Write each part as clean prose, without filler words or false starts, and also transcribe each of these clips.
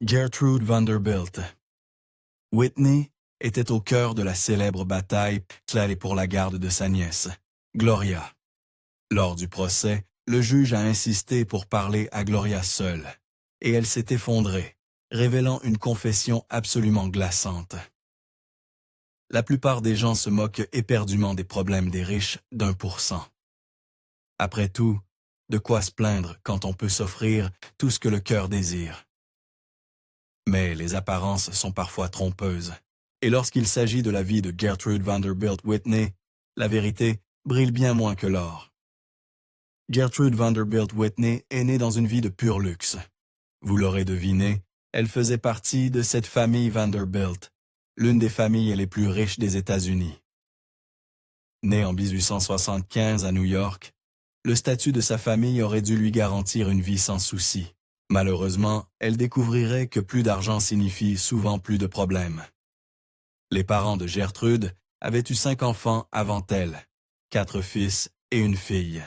Gertrude Vanderbilt. Whitney était au cœur de la célèbre bataille clé pour la garde de sa nièce, Gloria. Lors du procès, le juge a insisté pour parler à Gloria seule, et elle s'est effondrée, révélant une confession absolument glaçante. La plupart des gens se moquent éperdument des problèmes des riches d'1%. Après tout, de quoi se plaindre quand on peut s'offrir tout ce que le cœur désire? Mais les apparences sont parfois trompeuses. Et lorsqu'il s'agit de la vie de Gertrude Vanderbilt Whitney, la vérité brille bien moins que l'or. Gertrude Vanderbilt Whitney est née dans une vie de pur luxe. Vous l'aurez deviné, elle faisait partie de cette famille Vanderbilt, l'une des familles les plus riches des États-Unis. Née en 1875 à New York, le statut de sa famille aurait dû lui garantir une vie sans soucis. Malheureusement, elle découvrirait que plus d'argent signifie souvent plus de problèmes. Les parents de Gertrude avaient eu 5 enfants avant elle, 4 fils et une fille.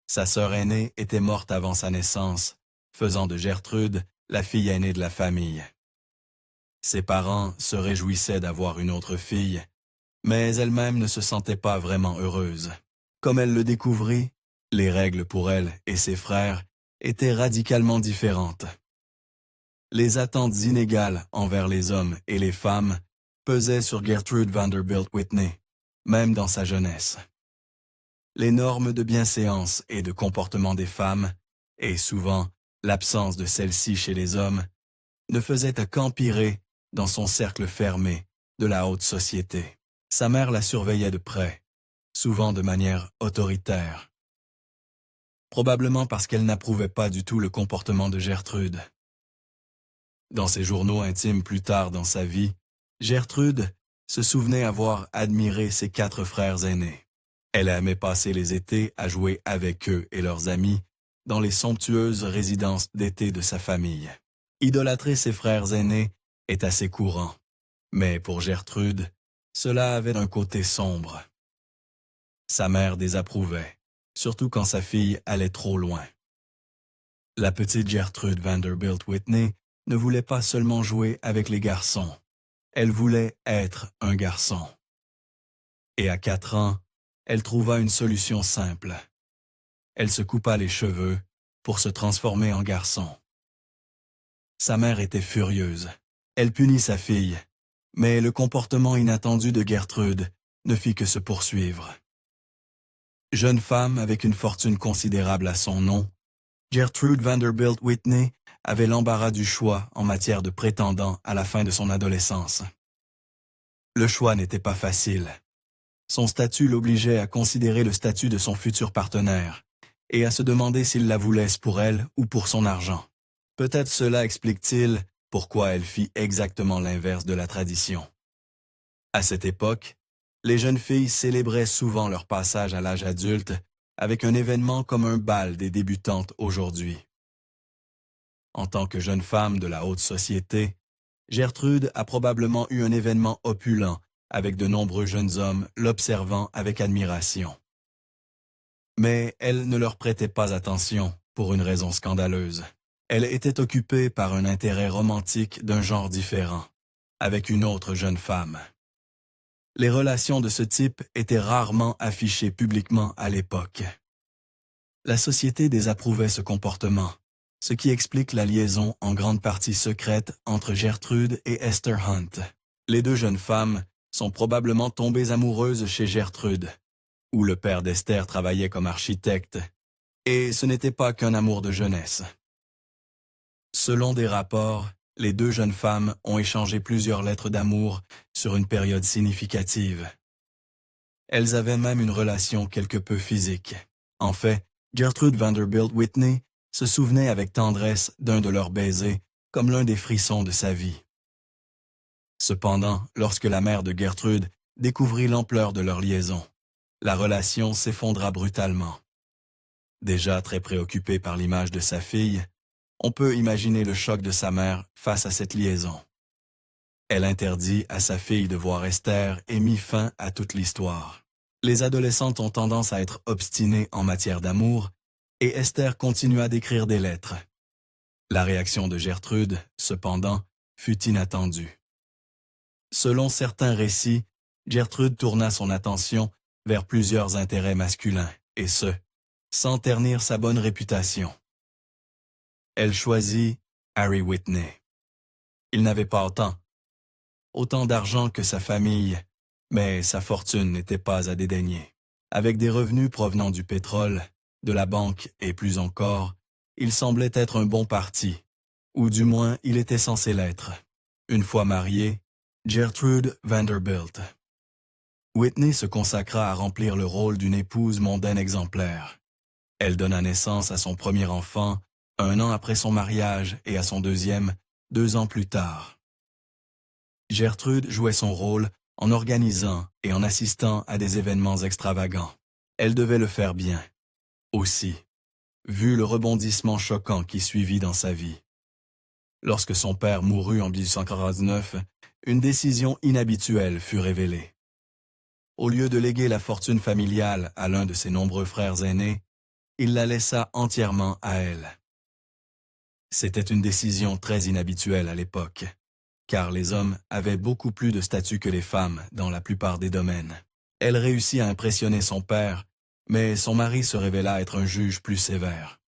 Sa sœur aînée était morte avant sa naissance, faisant de Gertrude la fille aînée de la famille. Ses parents se réjouissaient d'avoir une autre fille, mais elle-même ne se sentait pas vraiment heureuse. Comme elle le découvrit, les règles pour elle et ses frères étaient radicalement différentes. Les attentes inégales envers les hommes et les femmes pesaient sur Gertrude Vanderbilt Whitney, même dans sa jeunesse. Les normes de bienséance et de comportement des femmes, et souvent l'absence de celles-ci chez les hommes, ne faisaient qu'empirer dans son cercle fermé de la haute société. Sa mère la surveillait de près, souvent de manière autoritaire. Probablement parce qu'elle n'approuvait pas du tout le comportement de Gertrude. Dans ses journaux intimes plus tard dans sa vie, Gertrude se souvenait avoir admiré ses 4 frères aînés. Elle aimait passer les étés à jouer avec eux et leurs amis dans les somptueuses résidences d'été de sa famille. Idolâtrer ses frères aînés est assez courant, mais pour Gertrude, cela avait un côté sombre. Sa mère désapprouvait, surtout quand sa fille allait trop loin. La petite Gertrude Vanderbilt Whitney ne voulait pas seulement jouer avec les garçons, elle voulait être un garçon. Et à 4 ans, elle trouva une solution simple. Elle se coupa les cheveux pour se transformer en garçon. Sa mère était furieuse. Elle punit sa fille, mais le comportement inattendu de Gertrude ne fit que se poursuivre. Jeune femme avec une fortune considérable à son nom, Gertrude Vanderbilt Whitney avait l'embarras du choix en matière de prétendants à la fin de son adolescence. Le choix n'était pas facile. Son statut l'obligeait à considérer le statut de son futur partenaire et à se demander s'il la voulait pour elle ou pour son argent. Peut-être cela explique-t-il pourquoi elle fit exactement l'inverse de la tradition. À cette époque, les jeunes filles célébraient souvent leur passage à l'âge adulte avec un événement comme un bal des débutantes aujourd'hui. En tant que jeune femme de la haute société, Gertrude a probablement eu un événement opulent avec de nombreux jeunes hommes l'observant avec admiration. Mais elle ne leur prêtait pas attention pour une raison scandaleuse. Elle était occupée par un intérêt romantique d'un genre différent, avec une autre jeune femme. Les relations de ce type étaient rarement affichées publiquement à l'époque. La société désapprouvait ce comportement, ce qui explique la liaison en grande partie secrète entre Gertrude et Esther Hunt. Les 2 jeunes femmes sont probablement tombées amoureuses chez Gertrude, où le père d'Esther travaillait comme architecte, et ce n'était pas qu'un amour de jeunesse. Selon des rapports, les 2 jeunes femmes ont échangé plusieurs lettres d'amour sur une période significative. Elles avaient même une relation quelque peu physique. En fait, Gertrude Vanderbilt Whitney se souvenait avec tendresse d'un de leurs baisers comme l'un des frissons de sa vie. Cependant, lorsque la mère de Gertrude découvrit l'ampleur de leur liaison, la relation s'effondra brutalement. Déjà très préoccupée par l'image de sa fille, on peut imaginer le choc de sa mère face à cette liaison. Elle interdit à sa fille de voir Esther et mit fin à toute l'histoire. Les adolescentes ont tendance à être obstinées en matière d'amour, et Esther continua d'écrire des lettres. La réaction de Gertrude, cependant, fut inattendue. Selon certains récits, Gertrude tourna son attention vers plusieurs intérêts masculins, et ce, sans ternir sa bonne réputation. Elle choisit Harry Whitney. Il n'avait pas autant d'argent que sa famille, mais sa fortune n'était pas à dédaigner. Avec des revenus provenant du pétrole, de la banque et plus encore, il semblait être un bon parti, ou du moins il était censé l'être. Une fois marié, Gertrude Vanderbilt. Whitney se consacra à remplir le rôle d'une épouse mondaine exemplaire. Elle donna naissance à son premier enfant 1 an après son mariage et à son deuxième 2 ans plus tard. Gertrude jouait son rôle en organisant et en assistant à des événements extravagants. Elle devait le faire bien. Aussi, vu le rebondissement choquant qui suivit dans sa vie. Lorsque son père mourut en 1849, une décision inhabituelle fut révélée. Au lieu de léguer la fortune familiale à l'un de ses nombreux frères aînés, il la laissa entièrement à elle. C'était une décision très inhabituelle à l'époque, car les hommes avaient beaucoup plus de statut que les femmes dans la plupart des domaines. Elle réussit à impressionner son père, mais son mari se révéla être un juge plus sévère.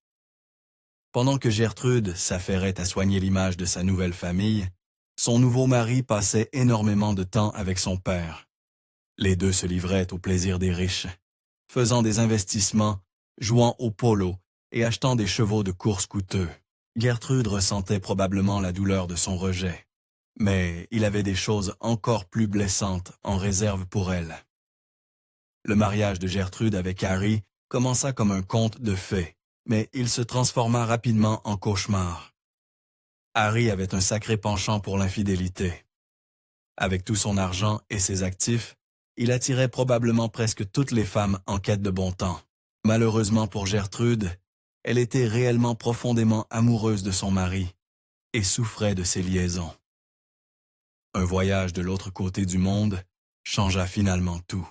Pendant que Gertrude s'affairait à soigner l'image de sa nouvelle famille, son nouveau mari passait énormément de temps avec son père. Les deux se livraient au plaisir des riches, faisant des investissements, jouant au polo et achetant des chevaux de course coûteux. Gertrude ressentait probablement la douleur de son rejet, mais il avait des choses encore plus blessantes en réserve pour elle. Le mariage de Gertrude avec Harry commença comme un conte de fées, mais il se transforma rapidement en cauchemar. Harry avait un sacré penchant pour l'infidélité. Avec tout son argent et ses actifs, il attirait probablement presque toutes les femmes en quête de bon temps. Malheureusement pour Gertrude, elle était réellement profondément amoureuse de son mari et souffrait de ses liaisons. Un voyage de l'autre côté du monde changea finalement tout.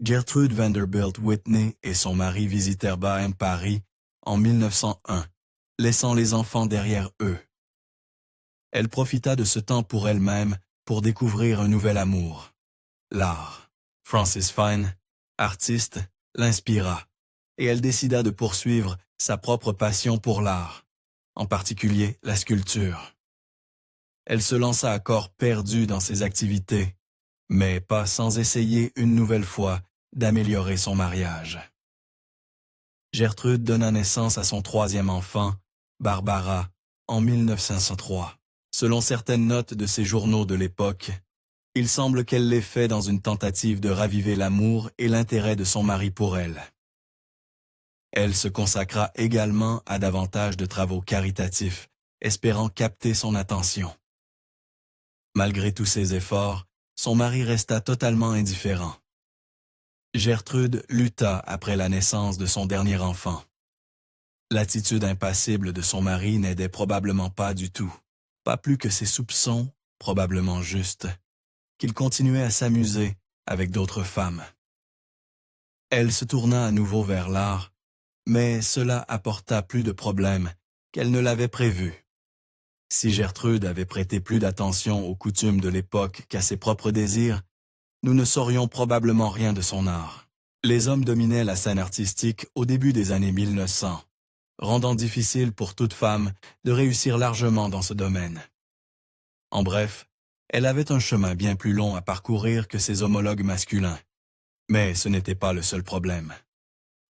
Gertrude Vanderbilt Whitney et son mari visitèrent Paris en 1901, laissant les enfants derrière eux. Elle profita de ce temps pour elle-même pour découvrir un nouvel amour, l'art. Frances Fine, artiste, l'inspira, et elle décida de poursuivre sa propre passion pour l'art, en particulier la sculpture. Elle se lança à corps perdu dans ses activités, mais pas sans essayer une nouvelle fois d'améliorer son mariage. Gertrude donna naissance à son 3e enfant, Barbara, en 1903. Selon certaines notes de ses journaux de l'époque, il semble qu'elle l'ait fait dans une tentative de raviver l'amour et l'intérêt de son mari pour elle. Elle se consacra également à davantage de travaux caritatifs, espérant capter son attention. Malgré tous ses efforts, son mari resta totalement indifférent. Gertrude lutta après la naissance de son dernier enfant. L'attitude impassible de son mari n'aidait probablement pas du tout, pas plus que ses soupçons, probablement justes, qu'il continuait à s'amuser avec d'autres femmes. Elle se tourna à nouveau vers l'art, mais cela apporta plus de problèmes qu'elle ne l'avait prévu. Si Gertrude avait prêté plus d'attention aux coutumes de l'époque qu'à ses propres désirs, nous ne saurions probablement rien de son art. Les hommes dominaient la scène artistique au début des années 1900, rendant difficile pour toute femme de réussir largement dans ce domaine. En bref, elle avait un chemin bien plus long à parcourir que ses homologues masculins. Mais ce n'était pas le seul problème.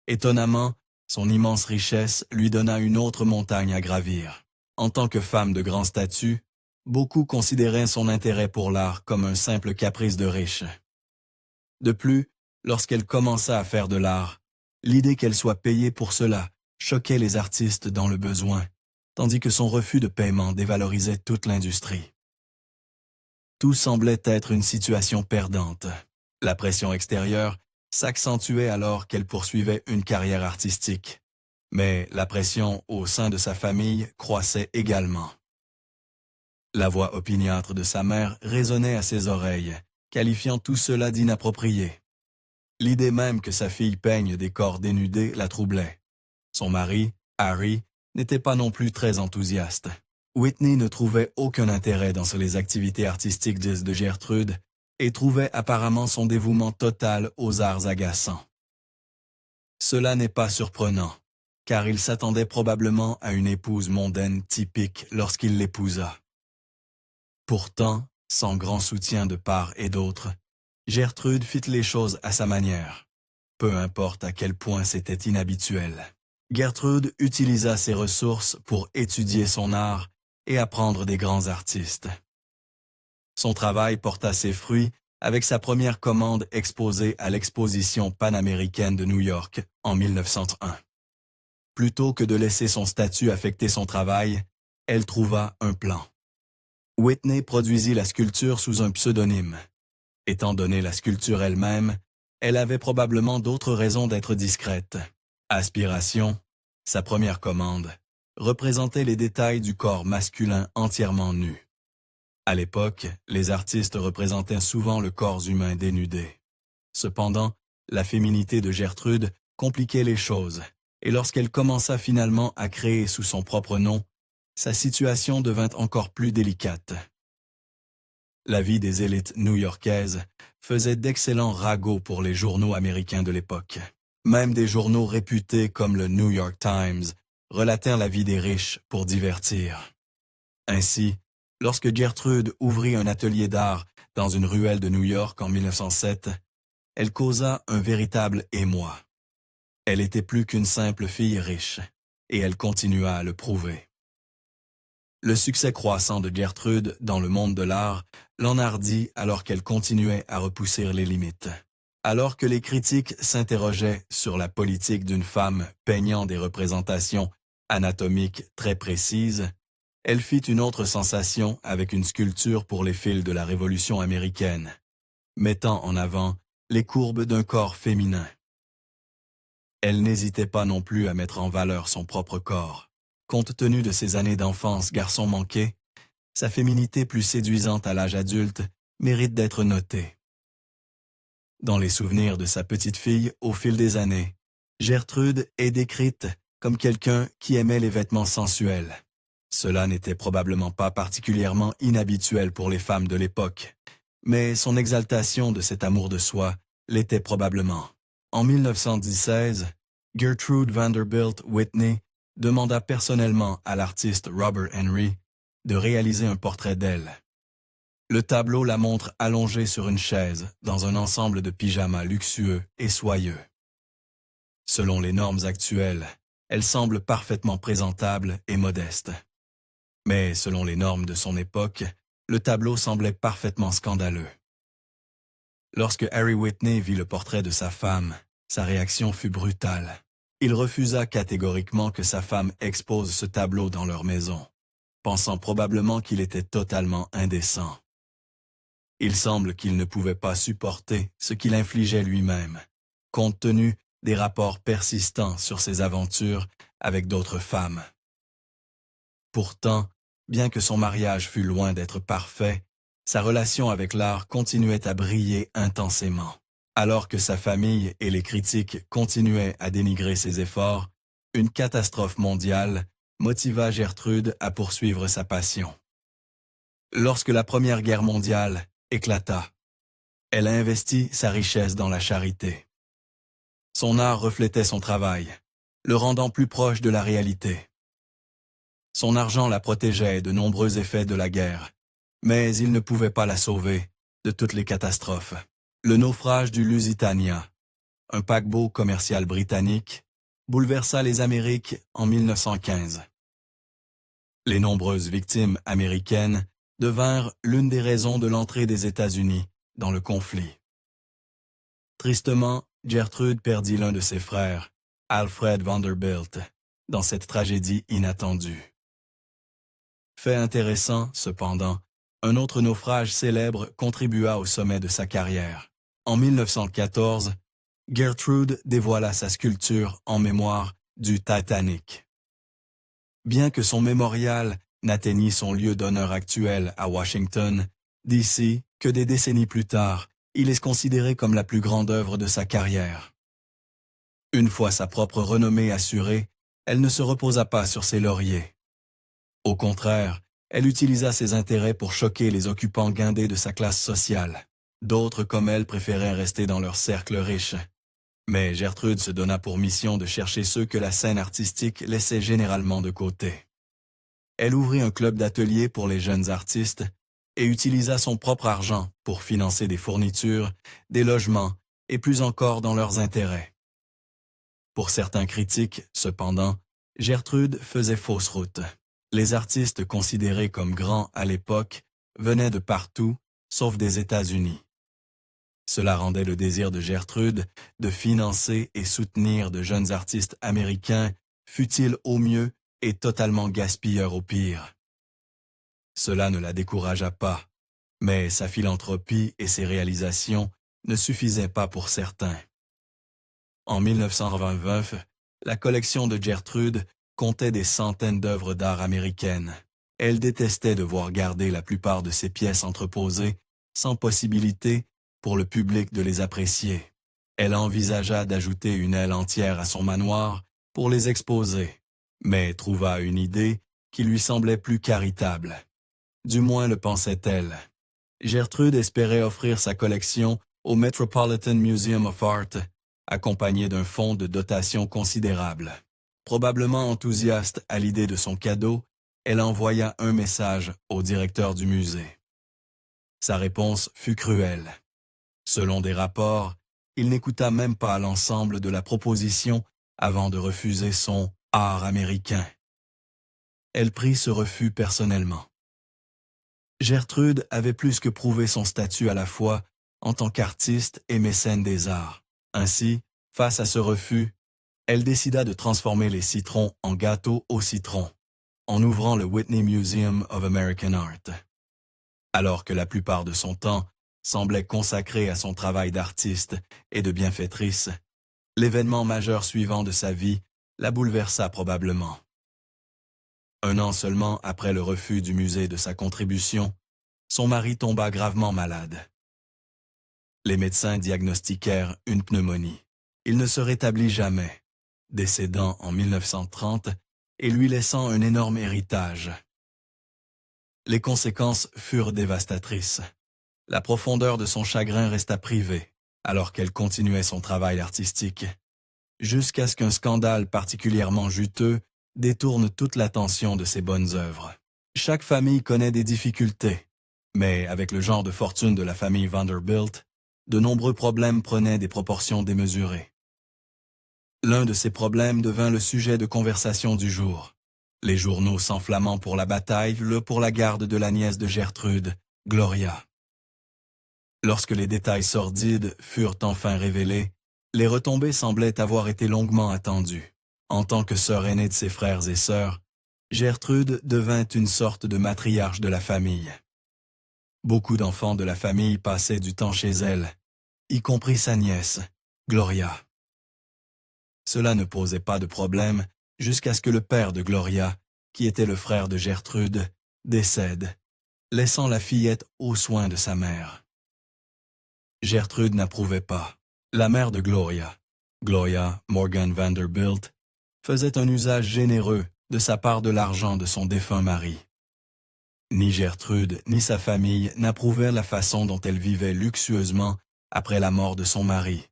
Étonnamment, son immense richesse lui donna une autre montagne à gravir. En tant que femme de grand statut, beaucoup considéraient son intérêt pour l'art comme un simple caprice de riche. De plus, lorsqu'elle commença à faire de l'art, l'idée qu'elle soit payée pour cela choquait les artistes dans le besoin, tandis que son refus de paiement dévalorisait toute l'industrie. Tout semblait être une situation perdante. La pression extérieure s'accentuait alors qu'elle poursuivait une carrière artistique. Mais la pression au sein de sa famille croissait également. La voix opiniâtre de sa mère résonnait à ses oreilles, qualifiant tout cela d'inapproprié. L'idée même que sa fille peigne des corps dénudés la troublait. Son mari, Harry, n'était pas non plus très enthousiaste. Whitney ne trouvait aucun intérêt dans les activités artistiques de Gertrude et trouvait apparemment son dévouement total aux arts agaçants. Cela n'est pas surprenant, car il s'attendait probablement à une épouse mondaine typique lorsqu'il l'épousa. Pourtant, sans grand soutien de part et d'autre, Gertrude fit les choses à sa manière, peu importe à quel point c'était inhabituel. Gertrude utilisa ses ressources pour étudier son art et apprendre des grands artistes. Son travail porta ses fruits avec sa première commande exposée à l'exposition panaméricaine de New York en 1901. Plutôt que de laisser son statut affecter son travail, elle trouva un plan. Whitney produisit la sculpture sous un pseudonyme. Étant donné la sculpture elle-même, elle avait probablement d'autres raisons d'être discrète. Aspiration, sa première commande, représentait les détails du corps masculin entièrement nu. À l'époque, les artistes représentaient souvent le corps humain dénudé. Cependant, la féminité de Gertrude compliquait les choses, et lorsqu'elle commença finalement à créer sous son propre nom, sa situation devint encore plus délicate. La vie des élites new-yorkaises faisait d'excellents ragots pour les journaux américains de l'époque. Même des journaux réputés comme le New York Times relatèrent la vie des riches pour divertir. Ainsi, lorsque Gertrude ouvrit un atelier d'art dans une ruelle de New York en 1907, elle causa un véritable émoi. Elle était plus qu'une simple fille riche, et elle continua à le prouver. Le succès croissant de Gertrude dans le monde de l'art l'enhardit alors qu'elle continuait à repousser les limites. Alors que les critiques s'interrogeaient sur la politique d'une femme peignant des représentations anatomiques très précises, elle fit une autre sensation avec une sculpture pour les fils de la Révolution américaine, mettant en avant les courbes d'un corps féminin. Elle n'hésitait pas non plus à mettre en valeur son propre corps. Compte tenu de ses années d'enfance garçon manqué, sa féminité plus séduisante à l'âge adulte mérite d'être notée. Dans les souvenirs de sa petite fille au fil des années, Gertrude est décrite comme quelqu'un qui aimait les vêtements sensuels. Cela n'était probablement pas particulièrement inhabituel pour les femmes de l'époque, mais son exaltation de cet amour de soi l'était probablement. En 1916, Gertrude Vanderbilt Whitney demanda personnellement à l'artiste Robert Henry de réaliser un portrait d'elle. Le tableau la montre allongée sur une chaise dans un ensemble de pyjamas luxueux et soyeux. Selon les normes actuelles, elle semble parfaitement présentable et modeste. Mais selon les normes de son époque, le tableau semblait parfaitement scandaleux. Lorsque Harry Whitney vit le portrait de sa femme, sa réaction fut brutale. Il refusa catégoriquement que sa femme expose ce tableau dans leur maison, pensant probablement qu'il était totalement indécent. Il semble qu'il ne pouvait pas supporter ce qu'il infligeait lui-même, compte tenu des rapports persistants sur ses aventures avec d'autres femmes. Pourtant, bien que son mariage fût loin d'être parfait, sa relation avec l'art continuait à briller intensément. Alors que sa famille et les critiques continuaient à dénigrer ses efforts, une catastrophe mondiale motiva Gertrude à poursuivre sa passion. Lorsque la Première Guerre mondiale éclata, elle a investi sa richesse dans la charité. Son art reflétait son travail, le rendant plus proche de la réalité. Son argent la protégeait de nombreux effets de la guerre, mais il ne pouvait pas la sauver de toutes les catastrophes. Le naufrage du Lusitania, un paquebot commercial britannique, bouleversa les Amériques en 1915. Les nombreuses victimes américaines devinrent l'une des raisons de l'entrée des États-Unis dans le conflit. Tristement, Gertrude perdit l'un de ses frères, Alfred Vanderbilt, dans cette tragédie inattendue. Fait intéressant, cependant, un autre naufrage célèbre contribua au sommet de sa carrière. En 1914, Gertrude dévoila sa sculpture en mémoire du Titanic. Bien que son mémorial n'atteignît son lieu d'honneur actuel à Washington, D.C., que des décennies plus tard, il est considéré comme la plus grande œuvre de sa carrière. Une fois sa propre renommée assurée, elle ne se reposa pas sur ses lauriers. Au contraire, elle utilisa ses intérêts pour choquer les occupants guindés de sa classe sociale. D'autres comme elle préféraient rester dans leur cercle riche. Mais Gertrude se donna pour mission de chercher ceux que la scène artistique laissait généralement de côté. Elle ouvrit un club d'ateliers pour les jeunes artistes et utilisa son propre argent pour financer des fournitures, des logements et plus encore dans leurs intérêts. Pour certains critiques, cependant, Gertrude faisait fausse route. Les artistes considérés comme grands à l'époque venaient de partout, sauf des États-Unis. Cela rendait le désir de Gertrude de financer et soutenir de jeunes artistes américains, fut-il au mieux et totalement gaspilleur au pire. Cela ne la découragea pas, mais sa philanthropie et ses réalisations ne suffisaient pas pour certains. En 1929, la collection de Gertrude comptait des centaines d'œuvres d'art américaines. Elle détestait devoir garder la plupart de ses pièces entreposées, sans possibilité pour le public de les apprécier. Elle envisagea d'ajouter une aile entière à son manoir pour les exposer, mais trouva une idée qui lui semblait plus charitable. Du moins le pensait-elle. Gertrude espérait offrir sa collection au Metropolitan Museum of Art, accompagnée d'un fonds de dotation considérable. Probablement enthousiaste à l'idée de son cadeau, elle envoya un message au directeur du musée. Sa réponse fut cruelle. Selon des rapports, il n'écouta même pas l'ensemble de la proposition avant de refuser son « art américain ». Elle prit ce refus personnellement. Gertrude avait plus que prouvé son statut à la fois en tant qu'artiste et mécène des arts. Ainsi, face à ce refus, elle décida de transformer les citrons en gâteaux au citron, en ouvrant le Whitney Museum of American Art. Alors que la plupart de son temps semblait consacré à son travail d'artiste et de bienfaitrice, l'événement majeur suivant de sa vie la bouleversa probablement. Un an seulement après le refus du musée de sa contribution, son mari tomba gravement malade. Les médecins diagnostiquèrent une pneumonie. Il ne se rétablit jamais, décédant en 1930 et lui laissant un énorme héritage. Les conséquences furent dévastatrices. La profondeur de son chagrin resta privée, alors qu'elle continuait son travail artistique, jusqu'à ce qu'un scandale particulièrement juteux détourne toute l'attention de ses bonnes œuvres. Chaque famille connaît des difficultés, mais avec le genre de fortune de la famille Vanderbilt, de nombreux problèmes prenaient des proportions démesurées. L'un de ces problèmes devint le sujet de conversation du jour. Les journaux s'enflammant pour la bataille, pour la garde de la nièce de Gertrude, Gloria. Lorsque les détails sordides furent enfin révélés, les retombées semblaient avoir été longuement attendues. En tant que sœur aînée de ses frères et sœurs, Gertrude devint une sorte de matriarche de la famille. Beaucoup d'enfants de la famille passaient du temps chez elle, y compris sa nièce, Gloria. Cela ne posait pas de problème jusqu'à ce que le père de Gloria, qui était le frère de Gertrude, décède, laissant la fillette aux soins de sa mère. Gertrude n'approuvait pas. La mère de Gloria, Morgan Vanderbilt, faisait un usage généreux de sa part de l'argent de son défunt mari. Ni Gertrude ni sa famille n'approuvèrent la façon dont elle vivait luxueusement après la mort de son mari,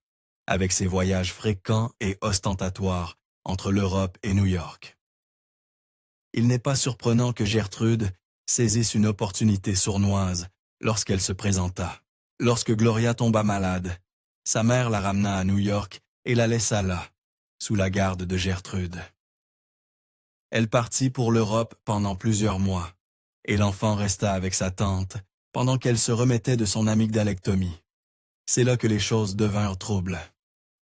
avec ses voyages fréquents et ostentatoires entre l'Europe et New York. Il n'est pas surprenant que Gertrude saisisse une opportunité sournoise lorsqu'elle se présenta. Lorsque Gloria tomba malade, sa mère la ramena à New York et la laissa là, sous la garde de Gertrude. Elle partit pour l'Europe pendant plusieurs mois, et l'enfant resta avec sa tante pendant qu'elle se remettait de son amygdalectomie. C'est là que les choses devinrent troubles.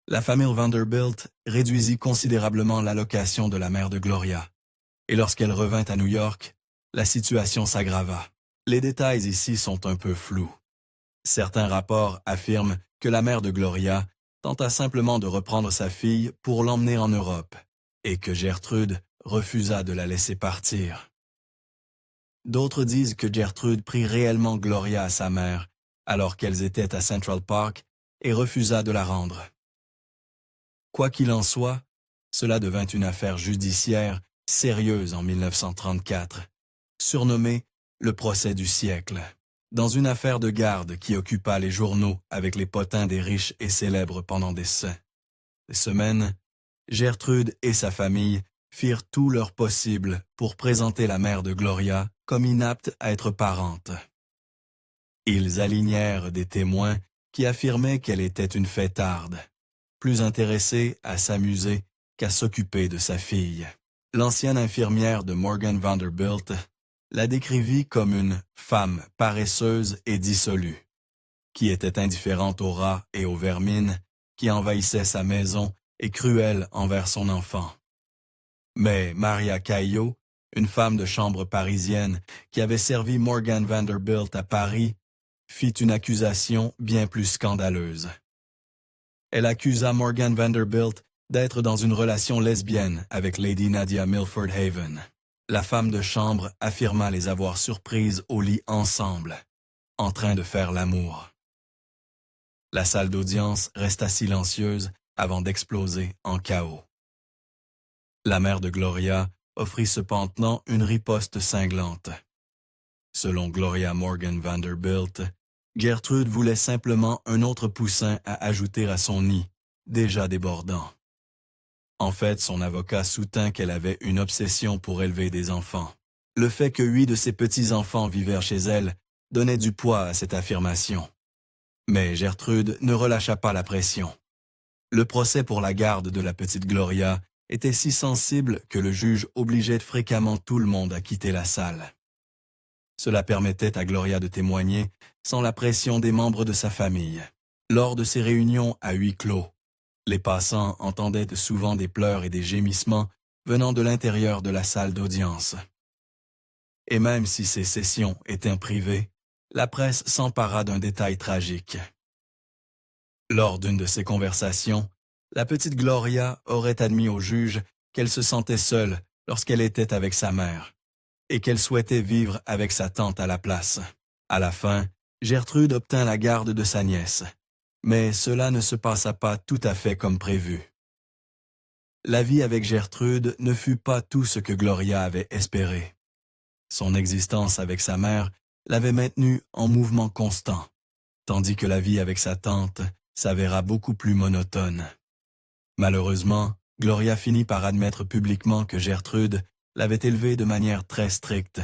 La famille Vanderbilt réduisit considérablement l'allocation de la mère de Gloria, et lorsqu'elle revint à New York, la situation s'aggrava. Les détails ici sont un peu flous. Certains rapports affirment que la mère de Gloria tenta simplement de reprendre sa fille pour l'emmener en Europe, et que Gertrude refusa de la laisser partir. D'autres disent que Gertrude prit réellement Gloria à sa mère, alors qu'elles étaient à Central Park, et refusa de la rendre. Quoi qu'il en soit, cela devint une affaire judiciaire sérieuse en 1934, surnommée le procès du siècle. Dans une affaire de garde qui occupa les journaux avec les potins des riches et célèbres pendant des semaines, Gertrude et sa famille firent tout leur possible pour présenter la mère de Gloria comme inapte à être parente. Ils alignèrent des témoins qui affirmaient qu'elle était une fêtarde, plus intéressée à s'amuser qu'à s'occuper de sa fille. L'ancienne infirmière de Morgan Vanderbilt la décrivit comme une femme paresseuse et dissolue, qui était indifférente aux rats et aux vermines, qui envahissaient sa maison et cruelle envers son enfant. Mais Maria Caillot, une femme de chambre parisienne qui avait servi Morgan Vanderbilt à Paris, fit une accusation bien plus scandaleuse. Elle accusa Morgan Vanderbilt d'être dans une relation lesbienne avec Lady Nadia Milford Haven. La femme de chambre affirma les avoir surprises au lit ensemble, en train de faire l'amour. La salle d'audience resta silencieuse avant d'exploser en chaos. La mère de Gloria offrit cependant une riposte cinglante. Selon Gloria Morgan Vanderbilt, Gertrude voulait simplement un autre poussin à ajouter à son nid, déjà débordant. En fait, son avocat soutint qu'elle avait une obsession pour élever des enfants. Le fait que 8 de ses petits-enfants vivèrent chez elle donnait du poids à cette affirmation. Mais Gertrude ne relâcha pas la pression. Le procès pour la garde de la petite Gloria était si sensible que le juge obligeait fréquemment tout le monde à quitter la salle. Cela permettait à Gloria de témoigner sans la pression des membres de sa famille. Lors de ces réunions à huis clos, les passants entendaient souvent des pleurs et des gémissements venant de l'intérieur de la salle d'audience. Et même si ces sessions étaient privées, la presse s'empara d'un détail tragique. Lors d'une de ces conversations, la petite Gloria aurait admis au juge qu'elle se sentait seule lorsqu'elle était avec sa mère et qu'elle souhaitait vivre avec sa tante à la place. À la fin, Gertrude obtint la garde de sa nièce, mais cela ne se passa pas tout à fait comme prévu. La vie avec Gertrude ne fut pas tout ce que Gloria avait espéré. Son existence avec sa mère l'avait maintenue en mouvement constant, tandis que la vie avec sa tante s'avéra beaucoup plus monotone. Malheureusement, Gloria finit par admettre publiquement que Gertrude l'avait élevée de manière très stricte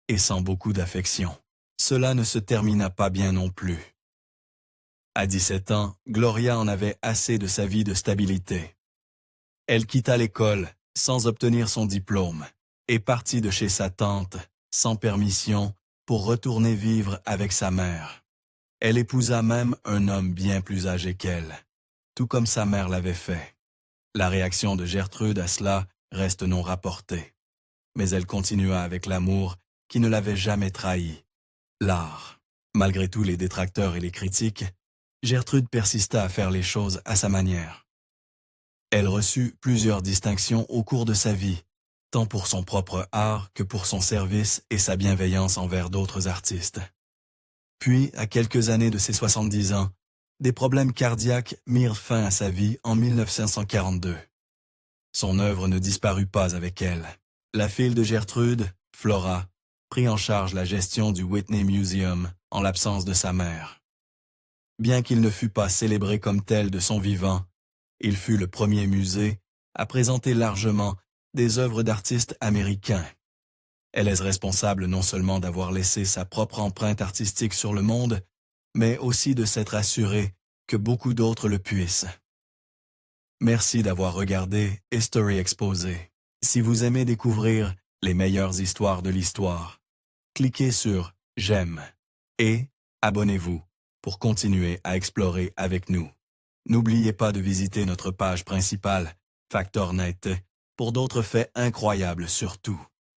et sans beaucoup d'affection. Cela ne se termina pas bien non plus. À 17 ans, Gloria en avait assez de sa vie de stabilité. Elle quitta l'école sans obtenir son diplôme et partit de chez sa tante, sans permission, pour retourner vivre avec sa mère. Elle épousa même un homme bien plus âgé qu'elle, tout comme sa mère l'avait fait. La réaction de Gertrude à cela reste non rapportée, mais elle continua avec l'amour qui ne l'avait jamais trahi, l'art. Malgré tous les détracteurs et les critiques, Gertrude persista à faire les choses à sa manière. Elle reçut plusieurs distinctions au cours de sa vie, tant pour son propre art que pour son service et sa bienveillance envers d'autres artistes. Puis, à quelques années de ses 70 ans, des problèmes cardiaques mirent fin à sa vie en 1942. Son œuvre ne disparut pas avec elle. La fille de Gertrude, Flora, prit en charge la gestion du Whitney Museum en l'absence de sa mère. Bien qu'il ne fût pas célébré comme tel de son vivant, il fut le premier musée à présenter largement des œuvres d'artistes américains. Elle est responsable non seulement d'avoir laissé sa propre empreinte artistique sur le monde, mais aussi de s'être assurée que beaucoup d'autres le puissent. Merci d'avoir regardé History Exposé. Si vous aimez découvrir les meilleures histoires de l'histoire, cliquez sur « J'aime » et abonnez-vous pour continuer à explorer avec nous. N'oubliez pas de visiter notre page principale, Factor Net, pour d'autres faits incroyables surtout.